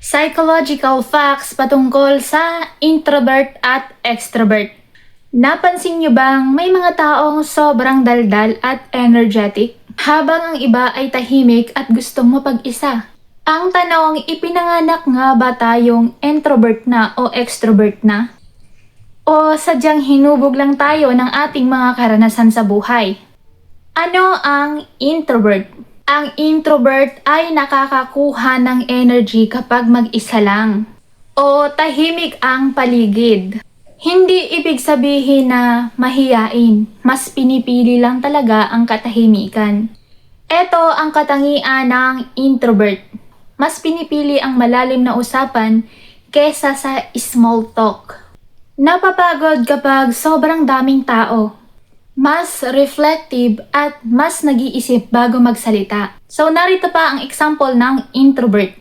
Psychological facts patungkol sa introvert at extrovert. Napansin niyo bang may mga taong sobrang daldal at energetic, habang ang iba ay tahimik at gustong mapag-isa? Ang tanong, ipinanganak nga ba tayong introvert na o extrovert na? O sadyang hinubog lang tayo ng ating mga karanasan sa buhay? Ano ang introvert? Ang introvert ay nakakakuha ng energy kapag mag-isa lang o tahimik ang paligid. Hindi ibig sabihin na mahiyain, mas pinipili lang talaga ang katahimikan. Ito ang katangian ng introvert. Mas pinipili ang malalim na usapan kesa sa small talk. Napapagod kapag sobrang daming tao. Mas reflective at mas nag-iisip bago magsalita. So narito pa ang example ng introvert.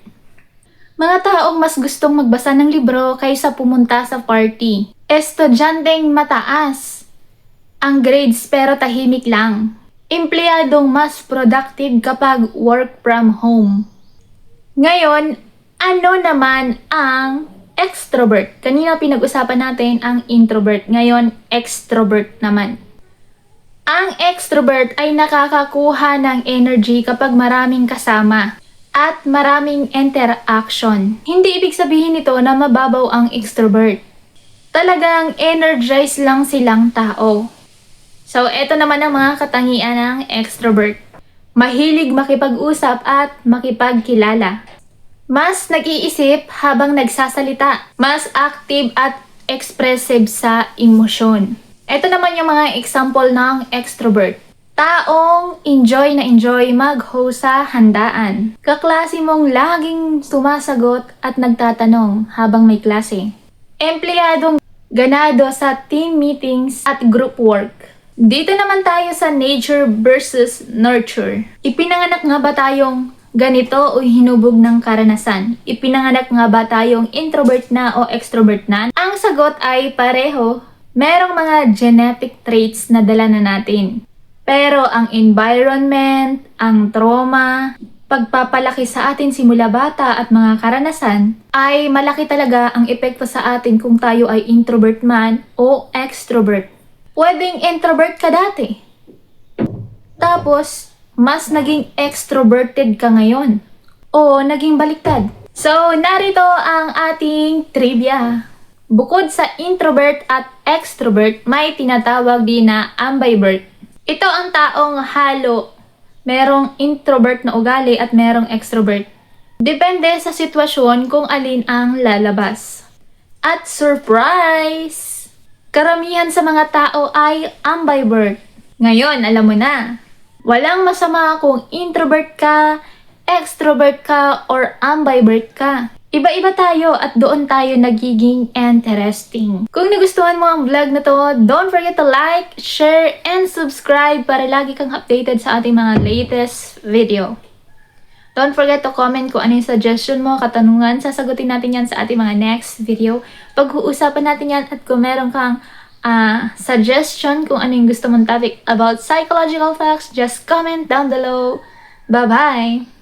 Mga taong mas gustong magbasa ng libro kaysa pumunta sa party. Estudyanteng mataas ang grades pero tahimik lang. Empleyadong mas productive kapag work from home. Ngayon, ano naman ang extrovert? Kanina pinag-usapan natin ang introvert. Ngayon, extrovert naman. Ang extrovert ay nakakakuha ng energy kapag maraming kasama at maraming interaction. Hindi ibig sabihin nito na mababaw ang extrovert. Talagang energized lang silang tao. So, eto naman ang mga katangian ng extrovert. Mahilig makipag-usap at makipagkilala. Mas nag-iisip habang nagsasalita. Mas active at expressive sa emosyon. Ito naman yung mga example ng extrovert. Taong enjoy na enjoy mag-host sa handaan. Kaklase mong laging sumasagot at nagtatanong habang may klase. Empleyadong ganado sa team meetings at group work. Dito naman tayo sa nature versus nurture. Ipinanganak nga ba tayong ganito o hinubog ng karanasan? Ipinanganak nga ba tayong introvert na o extrovert na? Ang sagot ay pareho. Merong mga genetic traits na dala na natin. Pero ang environment, ang trauma, pagpapalaki sa atin simula bata at mga karanasan ay malaki talaga ang epekto sa atin kung tayo ay introvert man o extrovert. Pwedeng introvert ka dati. Tapos, mas naging extroverted ka ngayon. O naging baliktad. So, narito ang ating trivia. Bukod sa introvert at extrovert, may tinatawag din na ambivert. Ito ang taong halo. Merong introvert na ugali at merong extrovert. Depende sa sitwasyon kung alin ang lalabas. At surprise! Karamihan sa mga tao ay ambivert. Ngayon, alam mo na. Walang masama kung introvert ka, extrovert ka, or ambivert ka. Iba-iba tayo at doon tayo nagiging interesting. Kung nagustuhan mo ang vlog na to, don't forget to like, share, and subscribe para lagi kang updated sa ating mga latest video. Don't forget to comment kung ano yung suggestion mo, katanungan, sasagutin natin yan sa ating mga next video. Pag-uusapan natin yan at kung meron kang suggestion kung ano yung gusto mong topic about psychological facts, just comment down below. Bye-bye!